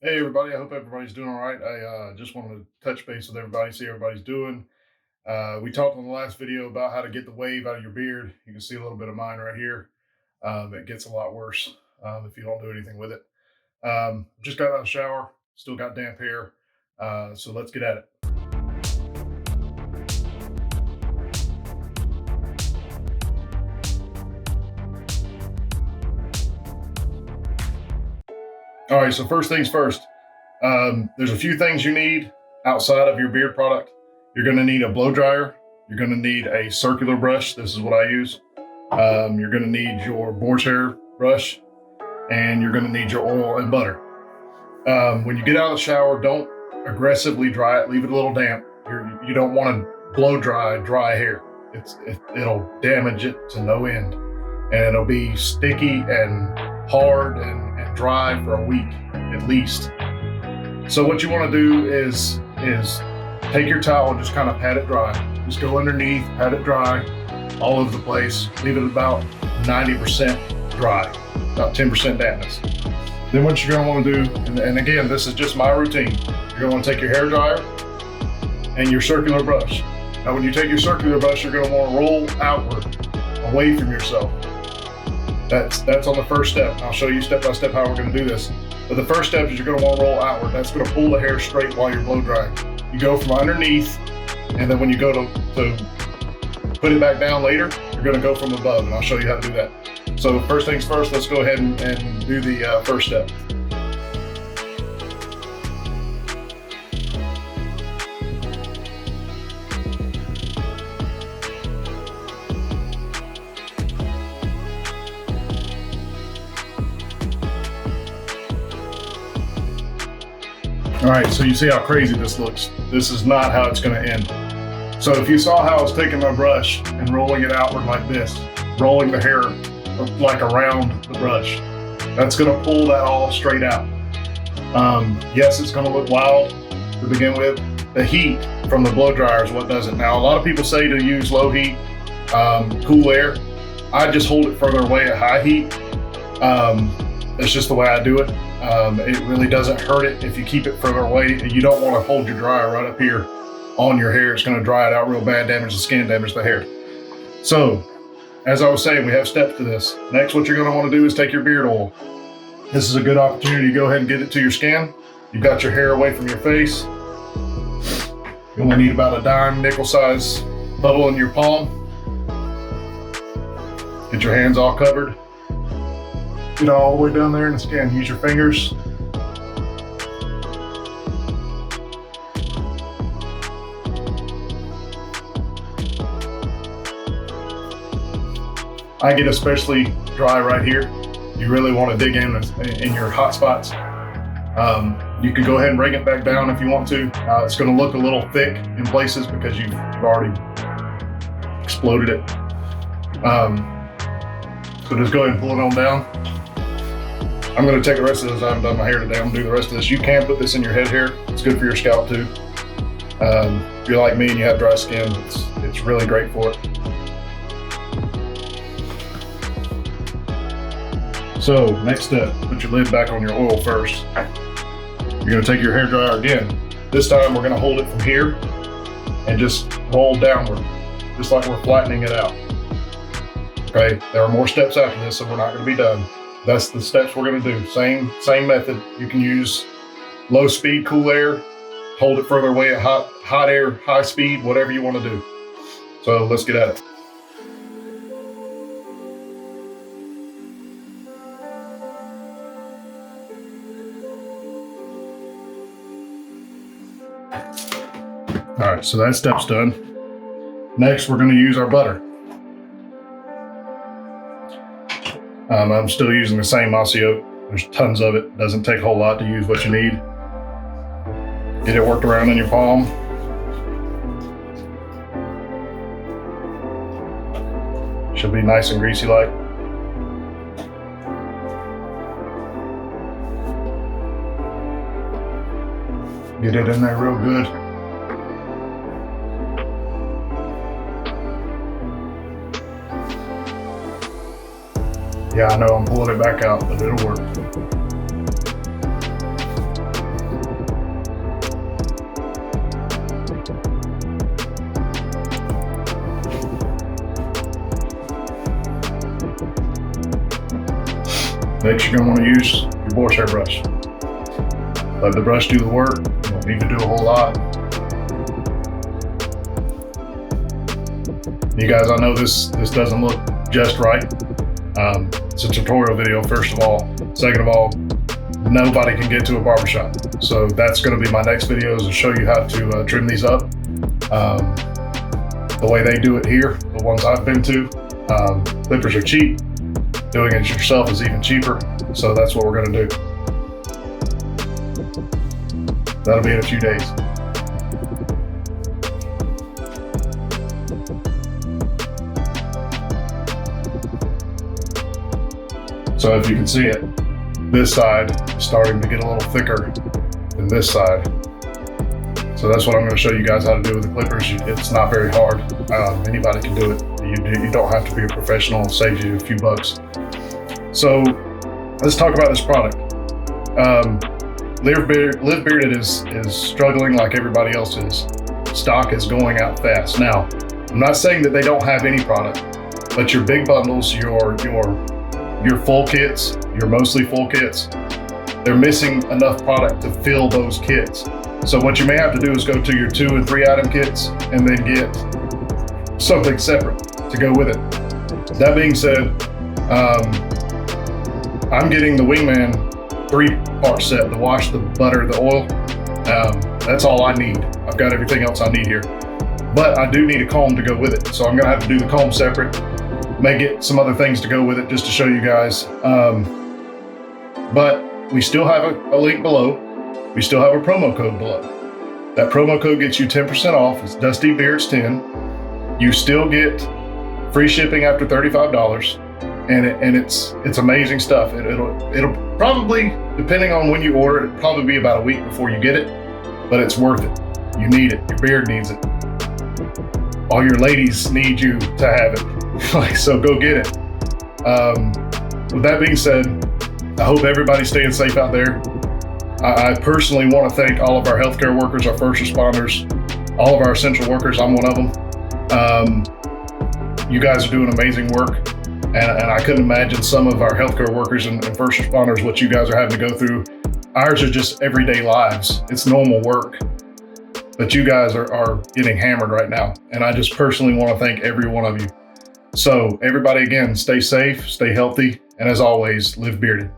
Hey everybody, I hope everybody's doing all right. I just wanted to touch base with everybody, see how everybody's doing. We talked on the last video about how to get the wave out of your beard. You can see a little bit of mine right here. It gets a lot worse if you don't do anything with it. Just got out of the shower, still got damp hair. So let's get at it. All right, so first things first, there's a few things you need outside of your beard product. You're going to need a blow dryer. You're going to need a circular brush. This is what I use. You're going to need your boar's hair brush, and you're going to need your oil and butter. When you get out of the shower, don't aggressively dry it. Leave it a little damp. You don't want to blow dry hair. It'll damage it to no end, and it'll be sticky and hard and dry for a week at least. So what you want to do is take your towel and just kind of pat it dry. Just go underneath, pat it dry, all over the place. Leave it about 90% dry, about 10% dampness. Then what you're going to want to do, and again, this is just my routine. You're going to want to take your hair dryer and your circular brush. Now, when you take your circular brush, you're going to want to roll outward, away from yourself. That's on the first step. I'll show you step by step how we're going to do this. But the first step is you're going to want to roll outward. That's going to pull the hair straight while you're blow drying. You go from underneath, and then when you go to put it back down later, you're going to go from above, and I'll show you how to do that. So first things first, let's go ahead and do the first step. All right, so you see how crazy this looks. This is not how it's going to end. So if you saw how I was taking my brush and rolling it outward like this, rolling the hair like around the brush, that's going to pull that all straight out. Yes, it's going to look wild to begin with. The heat from the blow dryer is what does it. Now, a lot of people say to use low heat, cool air. I just hold it further away at high heat. That's just the way I do it. It really doesn't hurt it if you keep it further away. You don't want to hold your dryer right up here on your hair. It's going to dry it out real bad, damage the skin, damage the hair. So, as I was saying, we have steps to this. Next, what you're going to want to do is take your beard oil. This is a good opportunity to go ahead and get it to your skin. You've got your hair away from your face. You only need about a dime nickel size puddle in your palm. Get your hands all covered. Get all the way down there in the skin. Use your fingers. I get especially dry right here. You really want to dig in your hot spots. You can go ahead and bring it back down if you want to. It's going to look a little thick in places because you've already exploded it. So just go ahead and pull it on down. I'm going to take the rest of this. I haven't done my hair today. I'm going to do the rest of this. You can put this in your head hair. It's good for your scalp too. If you're like me and you have dry skin, it's really great for it. So next step, put your lid back on your oil first. You're going to take your hair dryer again. This time we're going to hold it from here and just roll downward, just like we're flattening it out. Okay, there are more steps after this, so we're not going to be done. That's the steps we're going to do. Same method. You can use low speed, cool air, hold it further away at hot air, high speed, whatever you want to do. So let's get at it. All right, so that step's done. Next, we're going to use our butter. I'm still using the same Aussie oak. There's tons of it. Doesn't take a whole lot to use what you need. Get it worked around in your palm. Should be nice and greasy like. Get it in there real good. Yeah, I know I'm pulling it back out, but it'll work. Next, you're going to want to use your boar's hair brush. Let the brush do the work. You don't need to do a whole lot. You guys, I know this doesn't look just right. It's a tutorial video, first of all. Second of all, nobody can get to a barbershop. So that's going to be my next video, is to show you how to trim these up. The way they do it here, the ones I've been to, clippers are cheap. Doing it yourself is even cheaper. So that's what we're going to do. That'll be in a few days. So if you can see it, this side is starting to get a little thicker than this side. So that's what I'm going to show you guys how to do with the clippers. It's not very hard. Anybody can do it. You don't have to be a professional. It saves you a few bucks. So let's talk about this product. Live Bearded is struggling like everybody else is. Stock is going out fast. Now, I'm not saying that they don't have any product, but your big bundles, your full kits, your mostly full kits, they're missing enough product to fill those kits. So what you may have to do is go to your 2 and 3 item kits and then get something separate to go with it. That being said, I'm getting the Wingman 3-part set, the wash, the butter, the oil. That's all I need. I've got everything else I need here. But I do need a comb to go with it. So I'm gonna have to do the comb separate. May get some other things to go with it just to show you guys. But we still have a link below. We still have a promo code below. That promo code gets you 10% off. It's Dusty Beards 10. You still get free shipping after $35. And it's amazing stuff. It'll probably, depending on when you order, it'll probably be about a week before you get it, but it's worth it. You need it. Your beard needs it. All your ladies need you to have it. So go get it. With that being said, I hope everybody's staying safe out there. I personally want to thank all of our healthcare workers, our first responders, all of our essential workers. I'm one of them. You guys are doing amazing work. And I couldn't imagine some of our healthcare workers and first responders, what you guys are having to go through. Ours are just everyday lives. It's normal work. But you guys are getting hammered right now. And I just personally want to thank every one of you. So everybody, again, stay safe, stay healthy, and as always, live bearded.